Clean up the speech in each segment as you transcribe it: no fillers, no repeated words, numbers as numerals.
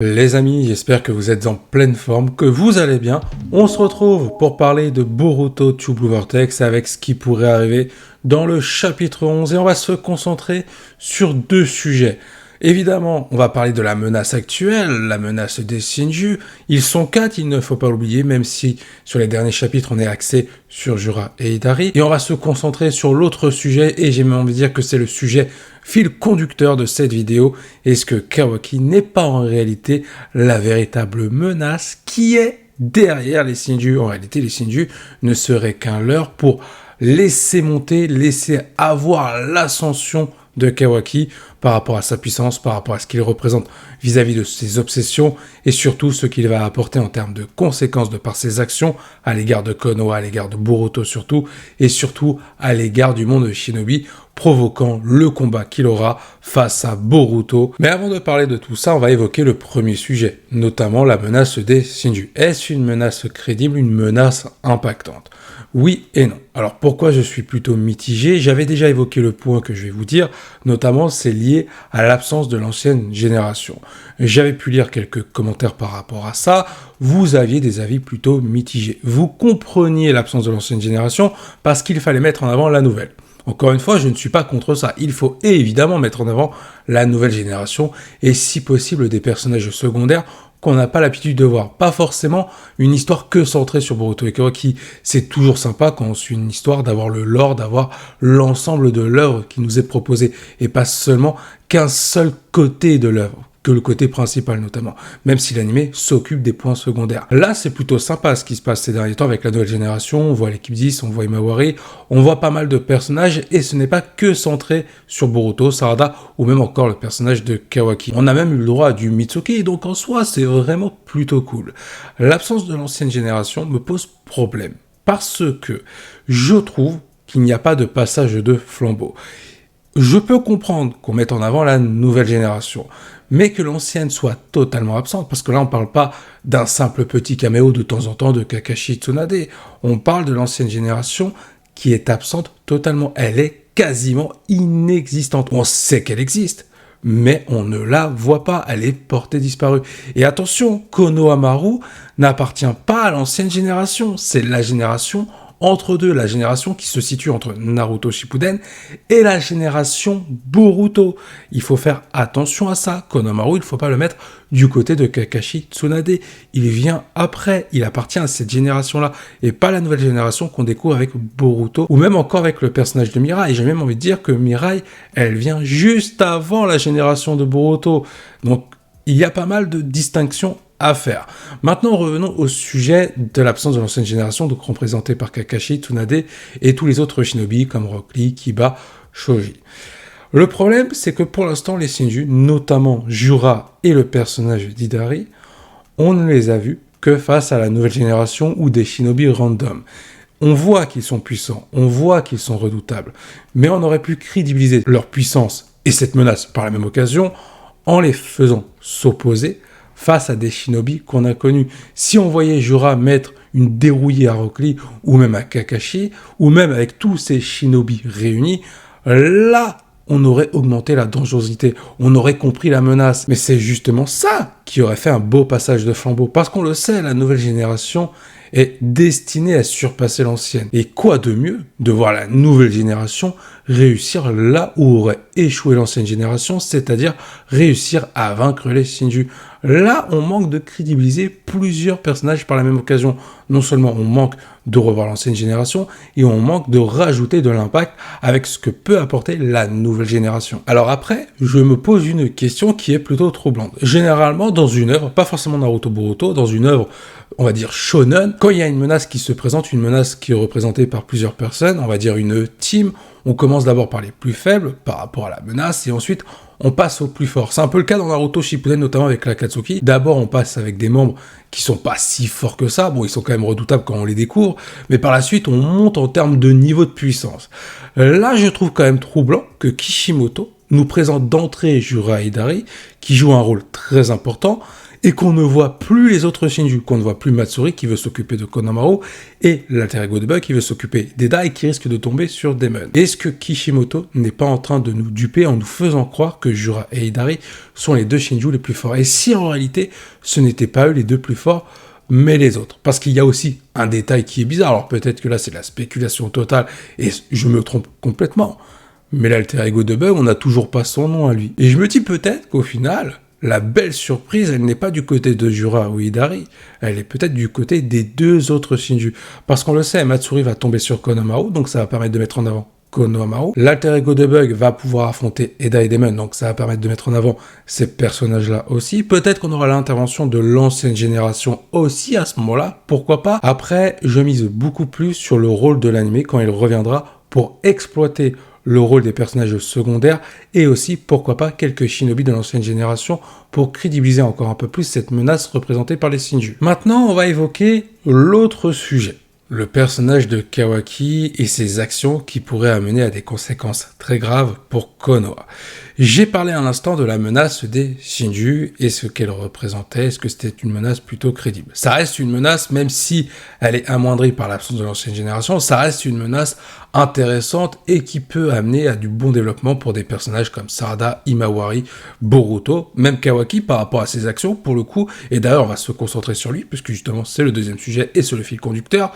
Les amis, j'espère que vous êtes en pleine forme, que vous allez bien. On se retrouve pour parler de Boruto to Blue Vortex avec ce qui pourrait arriver dans le chapitre 11 et on va se concentrer sur deux sujets. Évidemment, on va parler de la menace actuelle, la menace des Shinju. Ils sont 4, il ne faut pas l'oublier, même si sur les derniers chapitres on est axé sur Jura et Hidari. Et on va se concentrer sur l'autre sujet, et j'ai même envie de dire que c'est le sujet fil conducteur de cette vidéo. Est-ce que Kawaki n'est pas en réalité la véritable menace qui est derrière les Shinju? En réalité, les Shinju ne seraient qu'un leurre pour laisser monter, laisser avoir l'ascension de Kawaki par rapport à sa puissance, par rapport à ce qu'il représente vis-à-vis de ses obsessions et surtout ce qu'il va apporter en termes de conséquences de par ses actions à l'égard de Konoha, à l'égard de Boruto surtout et surtout à l'égard du monde de Shinobi, provoquant le combat qu'il aura face à Boruto. Mais avant de parler de tout ça, on va évoquer le premier sujet, notamment la menace des Shinju. Est-ce une menace crédible, une menace impactante? Oui et non. Alors pourquoi je suis plutôt mitigé? J'avais déjà évoqué le point que je vais vous dire, notamment c'est lié à l'absence de l'ancienne génération. J'avais pu lire quelques commentaires par rapport à ça, vous aviez des avis plutôt mitigés. Vous compreniez l'absence de l'ancienne génération parce qu'il fallait mettre en avant la nouvelle. Encore une fois, je ne suis pas contre ça. Il faut évidemment mettre en avant la nouvelle génération et si possible des personnages secondaires qu'on n'a pas l'habitude de voir. Pas forcément une histoire que centrée sur Boruto et Kawaki. C'est toujours sympa quand on suit une histoire d'avoir le lore, d'avoir l'ensemble de l'œuvre qui nous est proposée et pas seulement qu'un seul côté de l'œuvre, que le côté principal notamment, même si l'anime s'occupe des points secondaires. Là, c'est plutôt sympa ce qui se passe ces derniers temps avec la nouvelle génération, on voit l'équipe 10, on voit Imawari, on voit pas mal de personnages et ce n'est pas que centré sur Boruto, Sarada ou même encore le personnage de Kawaki. On a même eu le droit à du Mitsuki, donc en soi, c'est vraiment plutôt cool. L'absence de l'ancienne génération me pose problème parce que je trouve qu'il n'y a pas de passage de flambeau. Je peux comprendre qu'on mette en avant la nouvelle génération, mais que l'ancienne soit totalement absente, parce que là on parle pas d'un simple petit caméo de temps en temps de Kakashi Tsunade, on parle de l'ancienne génération qui est absente totalement, elle est quasiment inexistante. On sait qu'elle existe, mais on ne la voit pas, elle est portée disparue. Et attention, Konohamaru n'appartient pas à l'ancienne génération, c'est la génération entre deux, la génération qui se situe entre Naruto Shippuden et la génération Boruto. Il faut faire attention à ça. Konohamaru, il ne faut pas le mettre du côté de Kakashi Tsunade. Il vient après, il appartient à cette génération-là et pas la nouvelle génération qu'on découvre avec Boruto ou même encore avec le personnage de Mirai. Et j'ai même envie de dire que Mirai, elle vient juste avant la génération de Boruto. Donc, il y a pas mal de distinctions à faire. Maintenant, revenons au sujet de l'absence de l'ancienne génération, donc représentée par Kakashi, Tsunade et tous les autres shinobi comme Rock Lee, Kiba, Shoji. Le problème, c'est que pour l'instant, les Shinju, notamment Jura et le personnage d'Hidari, on ne les a vus que face à la nouvelle génération ou des shinobi random. On voit qu'ils sont puissants, on voit qu'ils sont redoutables, mais on aurait pu crédibiliser leur puissance et cette menace par la même occasion en les faisant s'opposer face à des shinobi qu'on a connus. Si on voyait Jura mettre une dérouillée à Rock Lee, ou même à Kakashi, ou même avec tous ces shinobi réunis, là, on aurait augmenté la dangerosité, on aurait compris la menace. Mais c'est justement ça qui aurait fait un beau passage de flambeau, parce qu'on le sait, la nouvelle génération est destinée à surpasser l'ancienne. Et quoi de mieux de voir la nouvelle génération réussir là où aurait échoué l'ancienne génération, c'est-à-dire réussir à vaincre les Shinju. Là, on manque de crédibiliser plusieurs personnages par la même occasion. Non seulement on manque de revoir l'ancienne génération, et on manque de rajouter de l'impact avec ce que peut apporter la nouvelle génération. Alors après, je me pose une question qui est plutôt troublante. Généralement, dans une œuvre, pas forcément Naruto Boruto, dans une œuvre, on va dire shonen, quand il y a une menace qui se présente, une menace qui est représentée par plusieurs personnes, on va dire une team, on commence d'abord par les plus faibles par rapport à la menace, et ensuite on passe aux plus forts. C'est un peu le cas dans Naruto Shippuden, notamment avec l'Akatsuki. D'abord, on passe avec des membres qui sont pas si forts que ça. Bon, ils sont quand même redoutables quand on les découvre. Mais par la suite, on monte en termes de niveau de puissance. Là, je trouve quand même troublant que Kishimoto nous présente d'entrée Jura Hidari, qui joue un rôle très important, et qu'on ne voit plus les autres Shinju, qu'on ne voit plus Matsuri qui veut s'occuper de Konohamaru, et l'alter ego de Bug qui veut s'occuper d'Eda et qui risque de tomber sur Demon. Est-ce que Kishimoto n'est pas en train de nous duper en nous faisant croire que Jura et Hidari sont les deux Shinju les plus forts? Et si en réalité, ce n'étaient pas eux les deux plus forts, mais les autres? Parce qu'il y a aussi un détail qui est bizarre, alors peut-être que là c'est la spéculation totale, et je me trompe complètement, mais l'alter ego de Bug, on n'a toujours pas son nom à lui. Et je me dis peut-être qu'au final, la belle surprise, elle n'est pas du côté de Jura ou Hidari, elle est peut-être du côté des deux autres Shinju. Parce qu'on le sait, Matsuri va tomber sur Konohamaru, donc ça va permettre de mettre en avant Konohamaru. L'alter ego de Bug va pouvoir affronter Eda et Demon, donc ça va permettre de mettre en avant ces personnages-là aussi. Peut-être qu'on aura l'intervention de l'ancienne génération aussi à ce moment-là, pourquoi pas. Après, je mise beaucoup plus sur le rôle de l'anime quand il reviendra pour exploiter le rôle des personnages secondaires et aussi, pourquoi pas, quelques shinobi de l'ancienne génération pour crédibiliser encore un peu plus cette menace représentée par les Shinju. Maintenant, on va évoquer l'autre sujet. Le personnage de Kawaki et ses actions qui pourraient amener à des conséquences très graves pour Konoha. J'ai parlé à l'instant de la menace des Shinju et ce qu'elle représentait, est-ce que c'était une menace plutôt crédible? Ça reste une menace, même si elle est amoindrie par l'absence de l'ancienne génération, ça reste une menace intéressante et qui peut amener à du bon développement pour des personnages comme Sarada, Imawari, Boruto, même Kawaki par rapport à ses actions pour le coup, et d'ailleurs on va se concentrer sur lui, puisque justement c'est le deuxième sujet et c'est le fil conducteur.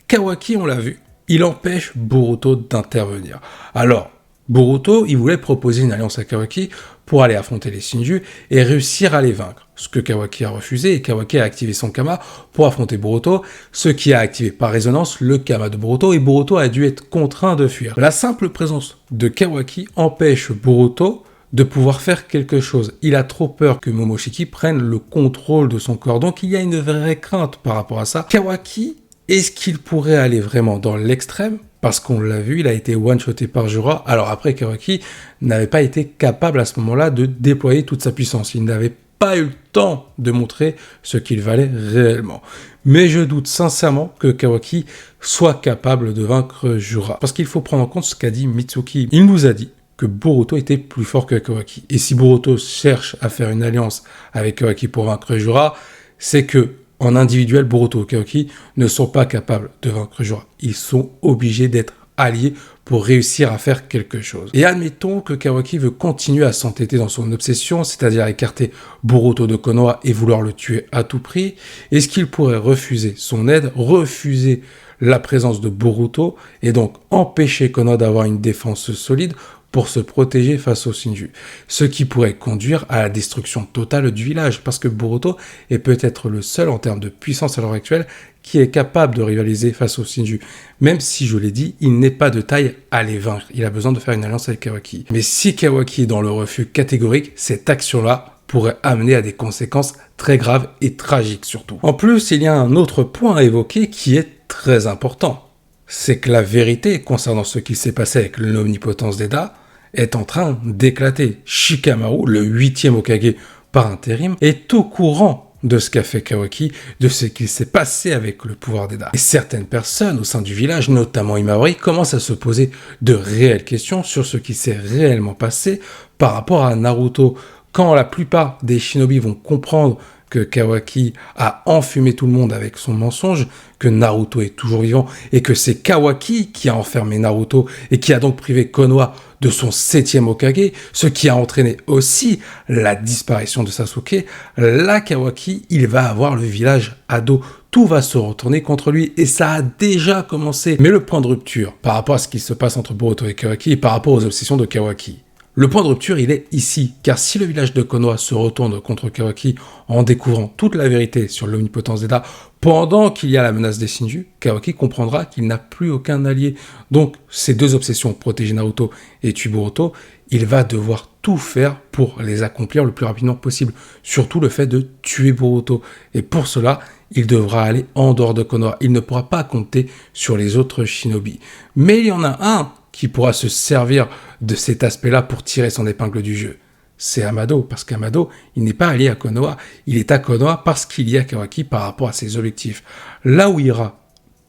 Kawaki, on l'a vu, il empêche Boruto d'intervenir. Alors, Boruto, il voulait proposer une alliance à Kawaki pour aller affronter les Shinju et réussir à les vaincre. Ce que Kawaki a refusé, et Kawaki a activé son Kama pour affronter Boruto, ce qui a activé par résonance le Kama de Boruto, et Boruto a dû être contraint de fuir. La simple présence de Kawaki empêche Boruto de pouvoir faire quelque chose. Il a trop peur que Momoshiki prenne le contrôle de son corps, donc il y a une vraie crainte par rapport à ça. Kawaki, est-ce qu'il pourrait aller vraiment dans l'extrême? Parce qu'on l'a vu, il a été one-shoté par Jura. Alors après, Kawaki n'avait pas été capable à ce moment-là de déployer toute sa puissance. Il n'avait pas eu le temps de montrer ce qu'il valait réellement. Mais je doute sincèrement que Kawaki soit capable de vaincre Jura. Parce qu'il faut prendre en compte ce qu'a dit Mitsuki. Il nous a dit que Boruto était plus fort que Kawaki. Et si Boruto cherche à faire une alliance avec Kawaki pour vaincre Jura, c'est que en individuel, Boruto et Kawaki ne sont pas capables de vaincre Jura. Ils sont obligés d'être alliés pour réussir à faire quelque chose. Et admettons que Kawaki veut continuer à s'entêter dans son obsession, c'est-à-dire écarter Boruto de Konoha et vouloir le tuer à tout prix. Est-ce qu'il pourrait refuser son aide, refuser la présence de Boruto et donc empêcher Konoha d'avoir une défense solide pour se protéger face aux Shinju, ce qui pourrait conduire à la destruction totale du village, parce que Boruto est peut-être le seul en termes de puissance à l'heure actuelle qui est capable de rivaliser face aux Shinju. Même si, je l'ai dit, il n'est pas de taille à les vaincre, il a besoin de faire une alliance avec Kawaki. Mais si Kawaki est dans le refus catégorique, cette action-là pourrait amener à des conséquences très graves et tragiques surtout. En plus, il y a un autre point à évoquer qui est très important. C'est que la vérité concernant ce qui s'est passé avec l'omnipotence d'Eda est en train d'éclater. Shikamaru, le 8e Hokage par intérim, est au courant de ce qu'a fait Kawaki, de ce qu'il s'est passé avec le pouvoir d'Eda. Et certaines personnes au sein du village, notamment Imawari, commencent à se poser de réelles questions sur ce qui s'est réellement passé par rapport à Naruto. Quand la plupart des shinobi vont comprendre que Kawaki a enfumé tout le monde avec son mensonge, que Naruto est toujours vivant, et que c'est Kawaki qui a enfermé Naruto, et qui a donc privé Konoha de son 7e Hokage, ce qui a entraîné aussi la disparition de Sasuke, là Kawaki, il va avoir le village à dos. Tout va se retourner contre lui, et ça a déjà commencé. Mais le point de rupture, par rapport à ce qui se passe entre Boruto et Kawaki, et par rapport aux obsessions de Kawaki, le point de rupture, il est ici, car si le village de Konoha se retourne contre Kawaki en découvrant toute la vérité sur l'omnipotence d'Eda, pendant qu'il y a la menace des Shinju, Kawaki comprendra qu'il n'a plus aucun allié. Donc, ces deux obsessions, protéger Naruto et tuer Boruto, il va devoir tout faire pour les accomplir le plus rapidement possible. Surtout le fait de tuer Boruto. Et pour cela, il devra aller en dehors de Konoha. Il ne pourra pas compter sur les autres shinobi. Mais il y en a un qui pourra se servir de cet aspect-là pour tirer son épingle du jeu. C'est Amado, parce qu'Amado, il n'est pas allié à Konoha, il est à Konoha parce qu'il y a Kawaki par rapport à ses objectifs. Là où ira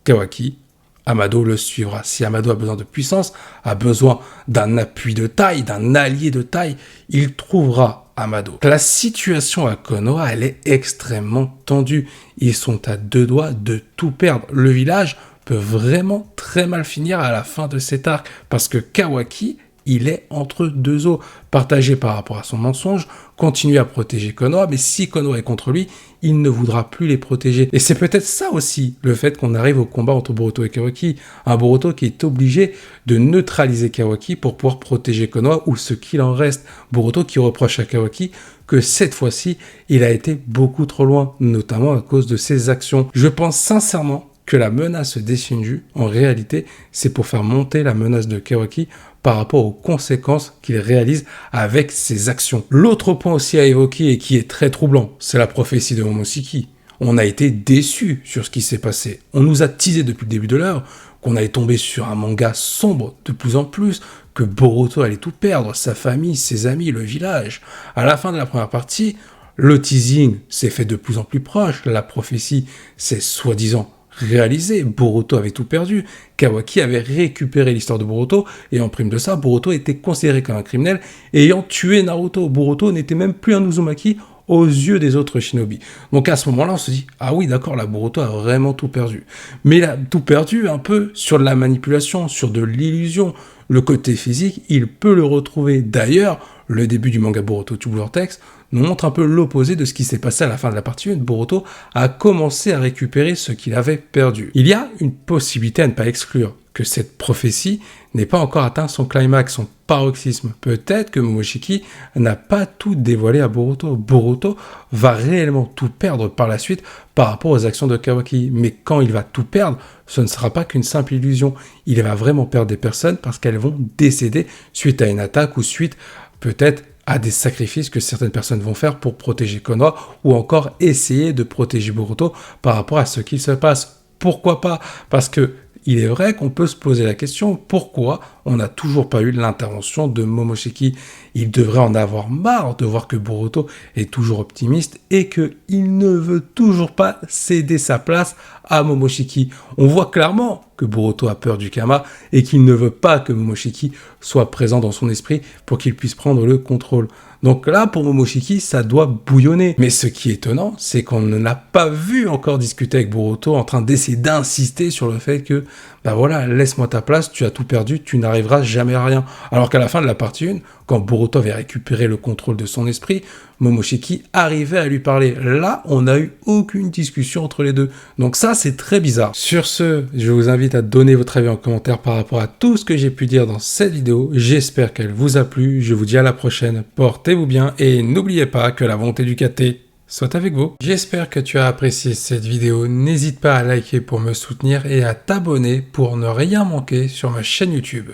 Kawaki, Amado le suivra. Si Amado a besoin de puissance, a besoin d'un appui de taille, d'un allié de taille, il trouvera Amado. La situation à Konoha, elle est extrêmement tendue. Ils sont à deux doigts de tout perdre. Le village peut vraiment très mal finir à la fin de cet arc, parce que Kawaki, il est entre deux eaux, partagé par rapport à son mensonge, continue à protéger Konoha, mais si Konoha est contre lui, il ne voudra plus les protéger. Et c'est peut-être ça aussi, le fait qu'on arrive au combat entre Boruto et Kawaki. Un Boruto qui est obligé de neutraliser Kawaki pour pouvoir protéger Konoha, ou ce qu'il en reste. Boruto qui reproche à Kawaki que cette fois-ci, il a été beaucoup trop loin, notamment à cause de ses actions. Je pense sincèrement que la menace des Shinju, en réalité, c'est pour faire monter la menace de Kawaki par rapport aux conséquences qu'il réalise avec ses actions. L'autre point aussi à évoquer et qui est très troublant, c'est la prophétie de Momoshiki. On a été déçus sur ce qui s'est passé. On nous a teasé depuis le début de l'heure qu'on allait tomber sur un manga sombre de plus en plus, que Boruto allait tout perdre, sa famille, ses amis, le village. À la fin de la première partie, le teasing s'est fait de plus en plus proche, la prophétie s'est soi-disant réalisé, Boruto avait tout perdu, Kawaki avait récupéré l'histoire de Boruto, et en prime de ça, Boruto était considéré comme un criminel ayant tué Naruto. Boruto n'était même plus un Uzumaki aux yeux des autres shinobi. Donc à ce moment-là, on se dit, ah oui, d'accord, là, Boruto a vraiment tout perdu. Mais il a tout perdu un peu sur de la manipulation, sur de l'illusion. Le côté physique, il peut le retrouver. D'ailleurs, le début du manga Boruto Tube Vortex nous montre un peu l'opposé de ce qui s'est passé à la fin de la partie 1. Boruto a commencé à récupérer ce qu'il avait perdu. Il y a une possibilité à ne pas exclure, que cette prophétie n'ait pas encore atteint son climax, son paroxysme. Peut-être que Momoshiki n'a pas tout dévoilé à Boruto. Boruto va réellement tout perdre par la suite par rapport aux actions de Kawaki. Mais quand il va tout perdre, ce ne sera pas qu'une simple illusion. Il va vraiment perdre des personnes parce qu'elles vont décéder suite à une attaque ou suite peut-être à des sacrifices que certaines personnes vont faire pour protéger Konoha ou encore essayer de protéger Boruto par rapport à ce qu'il se passe. Pourquoi pas? Parce que il est vrai qu'on peut se poser la question, pourquoi on n'a toujours pas eu l'intervention de Momoshiki? Il devrait en avoir marre de voir que Boruto est toujours optimiste et qu'il ne veut toujours pas céder sa place à Momoshiki. On voit clairement que Boruto a peur du Kama et qu'il ne veut pas que Momoshiki soit présent dans son esprit pour qu'il puisse prendre le contrôle. Donc là, pour Momoshiki, ça doit bouillonner. Mais ce qui est étonnant, c'est qu'on ne l'a pas vu encore discuter avec Boruto en train d'essayer d'insister sur le fait que, bah voilà, laisse-moi ta place, tu as tout perdu, tu n'arriveras jamais à rien. Alors qu'à la fin de la partie 1, quand Boruto avait récupéré le contrôle de son esprit, Momoshiki arrivait à lui parler. Là, on n'a eu aucune discussion entre les deux. Donc ça, c'est très bizarre. Sur ce, je vous invite à donner votre avis en commentaire par rapport à tout ce que j'ai pu dire dans cette vidéo. J'espère qu'elle vous a plu. Je vous dis à la prochaine. Portez-vous bien et n'oubliez pas que la volonté du KT soit avec vous. J'espère que tu as apprécié cette vidéo. N'hésite pas à liker pour me soutenir et à t'abonner pour ne rien manquer sur ma chaîne YouTube.